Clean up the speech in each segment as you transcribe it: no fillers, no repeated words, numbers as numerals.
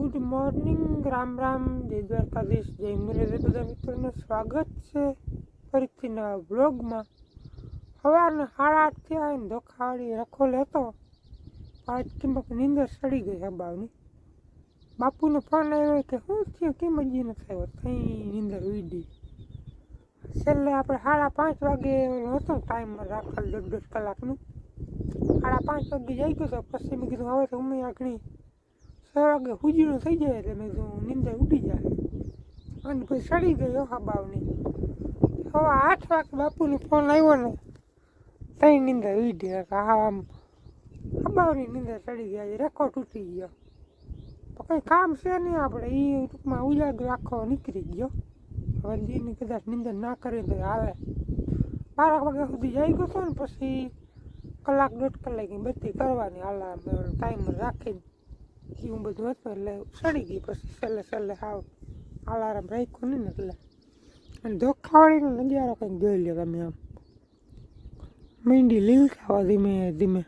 Good morning, Ram Ram, જય દ્વારકાધીશ, જય મુરલીધર. બધા મિત્રોનું સ્વાગત છે ફરીથી નવા બ્લોગમાં. સવારના 8:30 થયા અને ધોખાવાળી રખોલે હતો. આજ કિંમત નીંદર સડી ગઈ હબાવની. બાપુનો ફોન આવ્યો કે શું થયું, કેમ હજી ન થયો, થઈ નીંદર ઉડી. છેલ્લે આપણે 5:30 વાગે હતો ટાઈમમાં રાખેલ 1.5 કલાકનું. 5:30 વાગે જઈ ગયો તો પછી મેં કીધું હવે તો અમે આગળ 6 વાગે હુજીનું થઈ જાય એટલે મેં કીધું નીંદર ઉડી જાય. અને પછી સડી ગયો હબાવની. હવે 8 વાગે બાપુનો ફોન આવ્યો ને તઈ નીંદર ઉડી. આમ હબાવની નીંદર ચડી ગયા, રેકો તૂટી ગયો. તો કંઈ કામ છે નહીં આપણે, એ ટૂંકમાં ઉજાગરો આખો નીકળી ગયો. હવે દીની કદાચ નીંદર ના કરે તો હાલે. 12 વાગ્યા સુધી જઈ ગયો હતો ને પછી 1-1.5 કલાકની બધી કરવાની અલાર્મ ટાઈમ રાખીને એવું બધું હતું એટલે સડી ગઈ. પછી છેલ્લે હાવ અલાર્મ રાખ્યું નહીં ને એટલે. અને ધોખાવાળીનો નજારો કંઈક જોઈ લો તમે. આમ મીંડી લીલ થવા ધીમે ધીમે.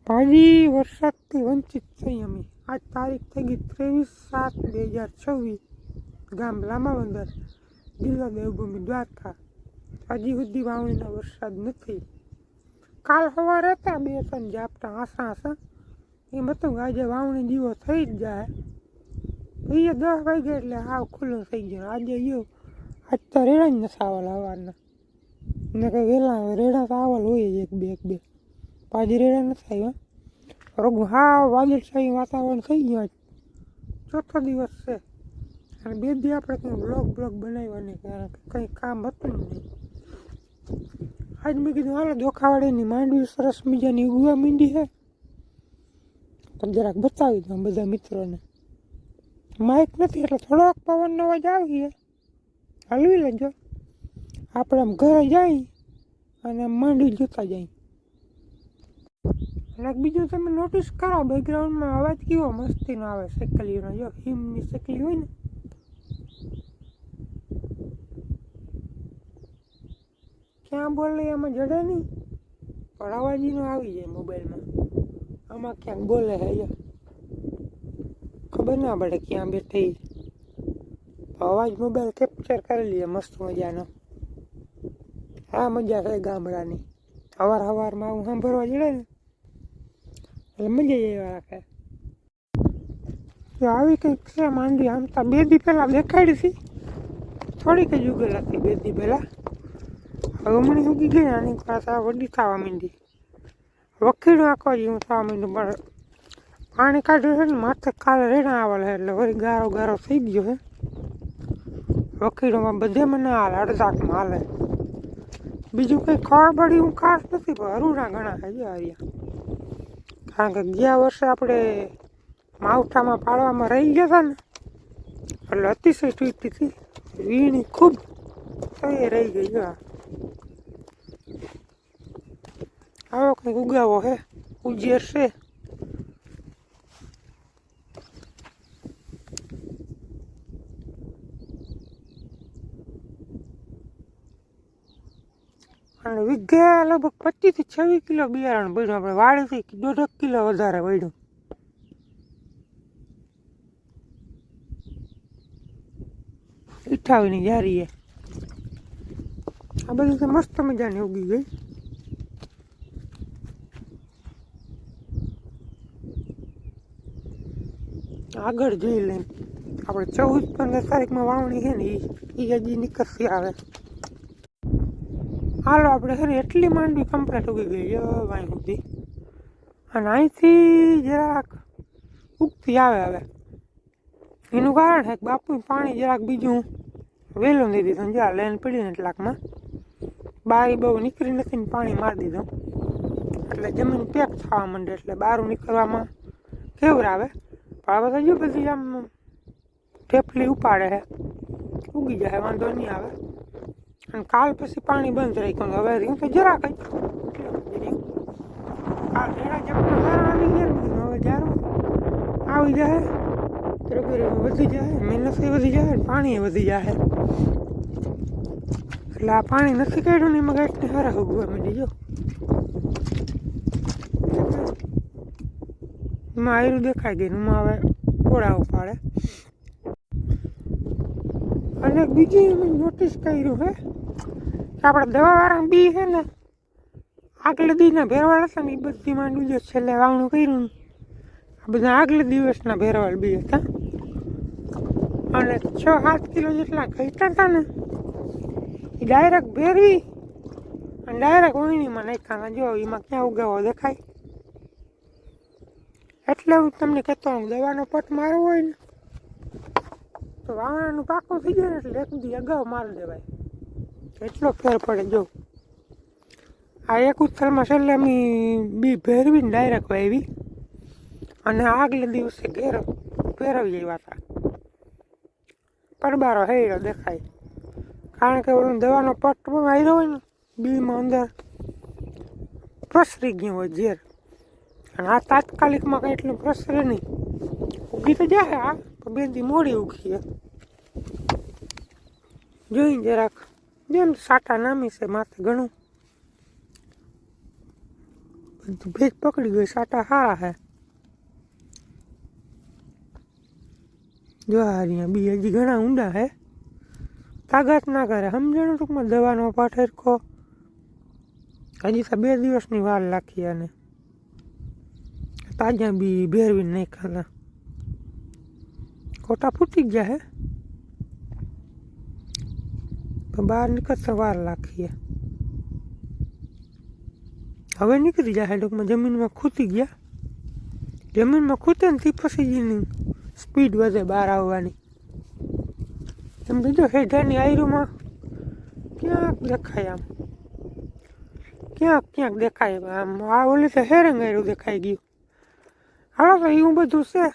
ભાજી વરસાદથી વંચિત થઈ અમે. આજ તારીખ થઈ ગઈ 23/7/2026. ગામ લાંબાબંદર, જિલ્લો દેવભૂમિ દ્વારકા. હજી સુધી વાવણીનો વરસાદ નથી. કાલ સવારે હતા 2-3 ઝાપટા આસા એમ હતું કે આજે વાવણી જીવો થઈ જ જાય. એ 10 વાગે એટલે હાવ ખુલ્લું થઈ ગયું. આજે આજ તો રેડા જ નથી આવેલ સવારના. ને કંઈ વહેલા રેડા તો આવેલ હોય જ 1-2 પાછી રેડા નથી આવ્યા. રોગું હાવ વાદળછાયું વાતાવરણ થઈ ગયું. ચોથો દિવસ છે અને 2 દી આપણે કંઈ બ્લોગ બનાવ્યા નહીં, કારણ કે કંઈ કામ હતું જ નહીં. આજ મેં કીધું હાલો ધોખાવાળીની માંડવી સરસ મજાની ઉગવા માંડી છે તો જરાક બતાવી દઉં બધા મિત્રોને. માઇક નથી એટલે થોડોક પવનનો અવાજ આવીએ, હલવી લેજો. આપણે આમ ઘરે જઈ અને માંડવી જોતા જઈ. અને બીજું તમે નોટિસ કરો, બેકગ્રાઉન્ડમાં અવાજ કેવો મસ્તીનો આવે સકલીનો. જો હિમની સકલી હોય ને ક્યાં બોલે એમાં જડે નહીં, પણ અવાજીનો આવી જાય મોબાઈલમાં. આમાં ક્યાંક બોલે હે, ખબર ના પડે ક્યાં બેઠી, અવાજ મોબાઈલ કેપ્ચર કરી લે મસ્ત મજાનો. આ મજા છે ગામડાની. સવારમાં આવું સાંભળવા જડે ને એટલે મજા એવા રાખે. આવી કંઈક છે માંડવી. આમ તો 2 દી પહેલાં દેખાડી હતી, થોડીક જ ઉગેલ હતી 2 દી પહેલાં. હવે મને ઉગી ગઈ, આની પાછા વડી થવા માંડી. વખીડું આખો જેવું થવા માંડ્યું, પણ પાણી કાઢ્યું છે ને માથે કાલે રેડા આવેલા એટલે વળી ગારો થઈ ગયો છે. વખીડોમાં બધે મને હાલે, અડધાકમાં હાલે. બીજું કંઈ ખળબડી હું ખાસ નથી, પણ હરુણા ઘણા છે હરિયા. કારણ કે ગયા વર્ષે આપણે માવઠામાં પાડવામાં રહી ગયા હતા ને એટલે અતિશય તૂટી હતી, વીણી ખૂબ તો એ રહી ગઈ. આવો કંઈક ઉગાવો હે, ઉજેર છે. અને વીઘે લગભગ 25 થી 26 કિલો બિયારણ પડ્યું. આપણે વાડીથી 1.5 કિલો વધારે પડ્યું. ઈઠાવીની જારી એ આ બધી તો મસ્ત મજાની ઉગી ગઈ. આગળ જોઈ લઈએ આપણે 14-15 તારીખમાં વાવણી છે ને એ હજી નીકળતી આવે. હાલો આપણે છે ને એટલી માંડવી કમ્પ્લીટ ઉગી ગઈ અહીં સુધી. અને અહીંથી જરાક ઉગતી આવે હવે. એનું કારણ છે કે બાપુ પાણી જરાક બીજું વહેલું દઈ દીધું. જ્યાં લેન પડીને એટલાકમાં બારી બહુ નીકળી નથી ને પાણી મારી દીધું એટલે જમીન પેક થવા માંડે એટલે બહાર નીકળવામાં કેવું આવે. પણ હવે તો જો બધી આમ ઢેફલી ઉપાડે છે, ઉગી જાય, વાંધો નહીં આવે. અને કાલ પછી પાણી બંધ રાખ્યું. હવે રહ્યું તો જરાક જ કાલ રેડા ઝપટા સારા આવી ગયા ને, હવે જારું આવી જાય, રોગેરીમાં વધી જાય, મહેનત વધી જાય, પાણી વધી જાય. એટલે આ પાણી નથી કાઢ્યું ને એમાં ગાંઠને સારા ઉગવા માંડી. જો એમાં આયરું દેખાઈ ગયું, એમાં હવે પોળા ઉપાડે. અને બીજી મેં નોટિસ કર્યું હે કે આપણે દવાવાળા બી છે ને આગલે દીના ભેરવાળ હતા ને એ બધી માંડવી જે છેલ્લે વાવણું કર્યું ને આ બધા આગલે દિવસના ભેરવાળ બી હતા. અને 6-7 કિલો જેટલા ઘટ્યા હતા ને એ ડાયરેક્ટ ભેરવી અને ડાયરેક્ટ વણીમાં નાખ્યા. જો એમાં ક્યાં ઉગાવો દેખાય. એટલે હું તમને કહેતો હું દવાનો પટ મારવો હોય ને તો વાવણાનું પાકું થઈ જાય ને એટલે એક દી અગાઉ મારી દેવાય, એટલો ફેર પડે. જો આ એક ઉથલમાં છેલ્લે અમે બી ભેરવીને ડાયરેક્ટ વાવી અને આગલે દિવસે ભેરવી આવ્યા હતા. પરબારો હેરો દેખાય, કારણ કે ઓલું દવાનો પટ માર્યો હોય ને બીમાં અંદર પ્રસરી ગયું હોય ઝેર. અને આ તાત્કાલિકમાં કંઈ એટલું પ્રસરે નહીં, ઉગી તો જાય આ તો 2 દી મોડી ઉગીએ. જોઈને જરાક જેમ સાટા નામી છે માથે ઘણું બધું ભેજ પકડી ગઈ, સાટા સારા છે. જો હારિયા બી હજી ઘણા ઊંડા હે, તાકાત ના કરે સમજણ. ટૂંકમાં દવાનો પાઠ હરખો હજી તો 2 દિવસની વાર લાખી. અને તાજા બી ભેરવીને નહીં ખાતા, ખોટા ફૂટી ગયા હે તો બહાર નીકળતા વાર લાખીએ. હવે નીકળી જાય ટૂંકમાં, જમીનમાં ખૂતી ગયા. જમીનમાં ખૂતે ને તે પછી એની સ્પીડ વધે બહાર આવવાની. એમ તો જો હેઠળની આયરુમાં ક્યાંક દેખાય, આમ ક્યાંક દેખાય. આમ આ ઓલી તો હેરંગ આયરું દેખાઈ ગયું. હાલો તો એવું બધું છે.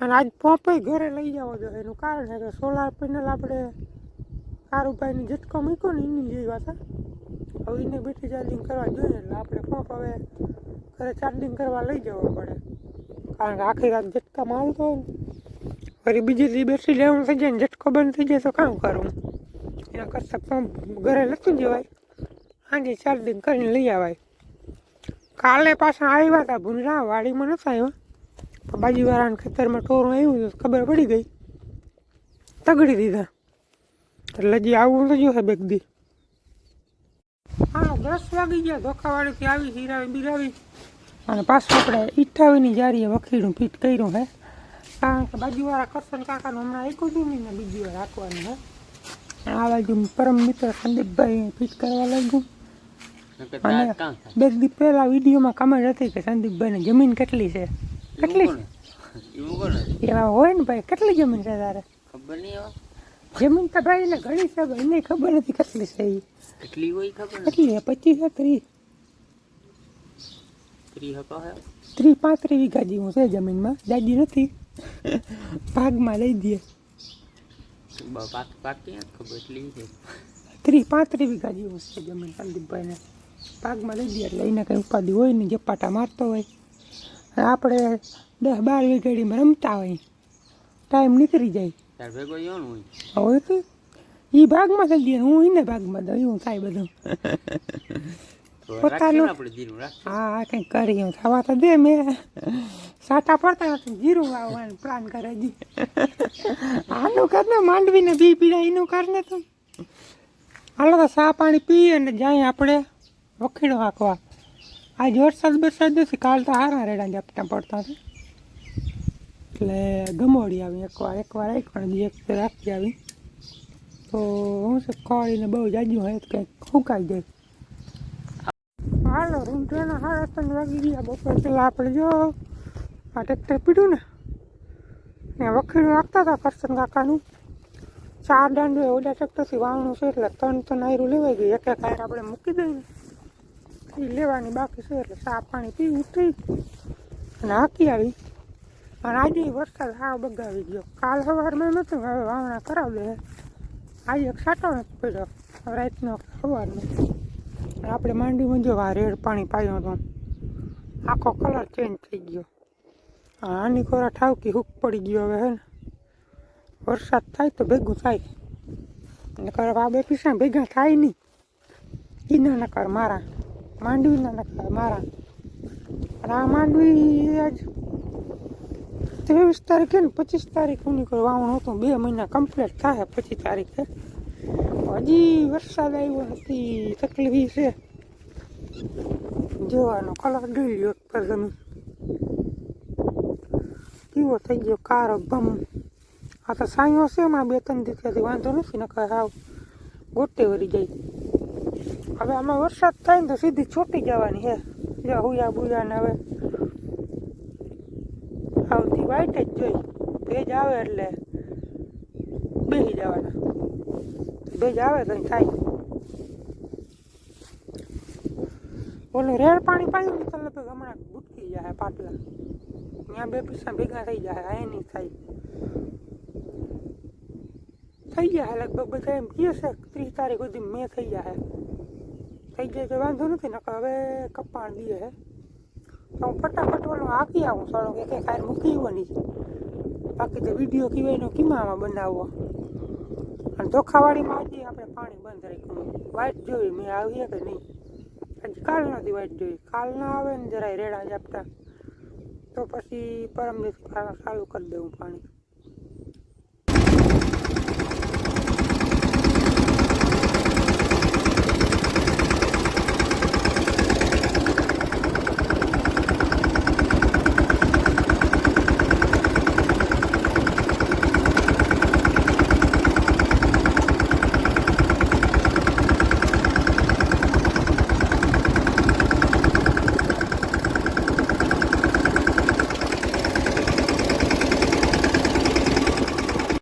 અને આજ પોપે ઘરે લઈ જવો જોઈએ. એનું કારણ છે કે સોલાર પેનલ આપણે કારુભાઈની ઝટકો મૂક્યો ને એની લેવા હતા. હવે એને બેટરી ચાર્જિંગ કરવા જોઈએ એટલે આપણે પોપ હવે ઘરે ચાર્જિંગ કરવા લઈ જવો પડે. કારણ કે આખી રાત ઝટકા મારતો હોય ને ફરી બીજી દી બેટરી લેવાનું થઈ જાય ને ઝટકો બંધ થઈ જાય તો કામ કરવું. એના કરતાં પંપ ઘરે લેતું જવાય, સાંજે ચાર્જિંગ કરીને લઈ આવાય. કાલે પાછા આવ્યા હતા ભૂંજરા, વાડીમાં નહોતા આવ્યા પણ બાજુવાળાના ખેતરમાં ટોરું આવ્યું તો ખબર પડી ગઈ, તગડી દીધા. એટલે હજી આવવું તો જો બેગ દી. હા 10 વાગી ગયા, ધોખાવાળીથી આવી હીરાવી બિરાવી અને પાછું આપણે 28ની જારીએ વખીડું ફીટ કર્યું હે. કારણ કે બાજુવાળા કરશન કાકાનું હમણાં આપ્યું હતું ને બીજી વાર રાખવાનું હે. આ બાજુ પરમ મિત્ર સંદીપભાઈ ફીટ કરવા લાગ્યું. અને 2 દી પહેલા વિડીયોમાં કમેન્ટ હતી કે સંદીપભાઈને જમીન કેટલી છે, કેટલી એવા હોય ને ભાઈ, કેટલી જમીન છે તારે? ખબર નહીં. જમીન તો ભાઈ ને ઘણી છે, એને ખબર નથી કેટલી છે. કેટલી હોય ખબર કેટલી 25 30-35 વીઘા જેવું છે જમીનમાં, જાજી નથી. ભાગમાં લઈ દઈએ 30-35 વીઘા જેવું છે જમીન સંદીપભાઈને. ભાગમાં લઈ દઈએ એટલે એને કંઈ ઉપાધિ હોય નહીં, જપાટા મારતો હોય. આપણે 10-12 વીઘાડીમાં રમતા હોય, ટાઈમ નીકળી જાય. હવે તો એ ભાગમાં થઈ દઈએ, હું એને ભાગમાં દઉં, એવું થાય બધું પોતાનું. હા કંઈક કરીએ થવા તો દે. મેં સાટા પડતા નથી, જીરું વાવવાનું પ્લાન કરે જી. આનું કર ને માંડવીને બી પીડા એનું કર ને તું. હાલો તો ચા પાણી પી અને જાય આપણે વખીડો હાંકવા. આજ વરસાદ નથી, કાલ તો હારા રેડા ઝાપટા પડતા હતા એટલે ગમોડી આવી. એકવાર એક રાખી આવી તો હું છે ખોળીને બહુ જાજુ હોય તો કંઈક ફૂંકાઈ જાય. હાલો રૂંઢાના 3:30 વાગી ગયા. બપોર પહેલાં આપણે જો આ ટ્રેક્ટર પીડ્યું ને વખીડું રાખતા હતા કરશન કાકાનું. 4 દાંડું ઓલા ટ્રેક્ટરથી વાવણું છે એટલે 3 આયરું લેવાઈ ગયું. એક આયર આપણે મૂકી દઈએ ને એ લેવાની બાકી છે. એટલે ચા પાણી પી ઉઠી અને હાંકી આવી. અને આજે વરસાદ હાવ બગાવી ગયો. કાલ સવારમાં નહોતું, હવે વાવણા કરાવી દે. આજે એક સાટો નથી પડ્યો, રાતનો સવારનો. આપણે માંડવીમાં જો આ રેડ પાણી પાયું હતું, આખો કલર ચેન્જ થઈ ગયો. આની કોરા ઠાવકી હૂક પડી ગયો. હવે હે ને વરસાદ થાય તો ભેગું થાય, નકર આ બે પીસા ભેગા થાય નહીં. એના નકર મારા માંડવીના નકર મારા. અને આ માંડવી આજ 23 તારીખે ને 25 તારીખ સુધી કોઈ વાવણ હતું. 2 મહિના કમ્પ્લીટ થાય 25 તારીખે. હજી વરસાદ આવ્યો નથી, તકલીફ છે. જોવાનો કલર ડોલ્યો પર જમીન કેવો થઈ ગયો કારો બમ. આ તો સાયો છે હમણાં 2-3 દિવસથી વાંધો નથી, નકર હાવ ગોટે વળી જાય. હવે આમાં વરસાદ થાય ને તો સીધી છોટી જવાની છે. જો હુયા બુયા ને હવે આવતી વાઈટ જ જોઈ. ભેજ આવે એટલે બેસી જવાના. ભેજ આવે તો થાય. ઓલું રેડ પાણી પાયું ને તો લગભગ હમણાં ભૂટકી જાય પાટલા. ત્યાં 2 પૈસા ભેગા થઈ જાય. આ નહીં થાય. થઈ જાય લગભગ બધા એમ કહે છે 30 તારીખ સુધી મેં થઈ જાય. થઈ જાય તો વાંધો નથી. નકર હવે કપાણ દે હે તો હું ફટાફટ ઓલું હાકી આવું. થોડોક એક ખાર મૂકી આવવાની છે. બાકી તો વિડીયો કીવાયનો કિમામાં બનાવવો. અને ધોખાવાળીમાં હજી આપણે પાણી બંધ રાખ્યું. વાઇટ જોઈ મેં આવીએ કે નહીં. હજી કાલ નથી વાઇટ જોઈ. કાલ ના આવે ને જરાય રેડા ઝાપટા તો પછી પરમ દિવસ ચાલુ કરી દેવું પાણી.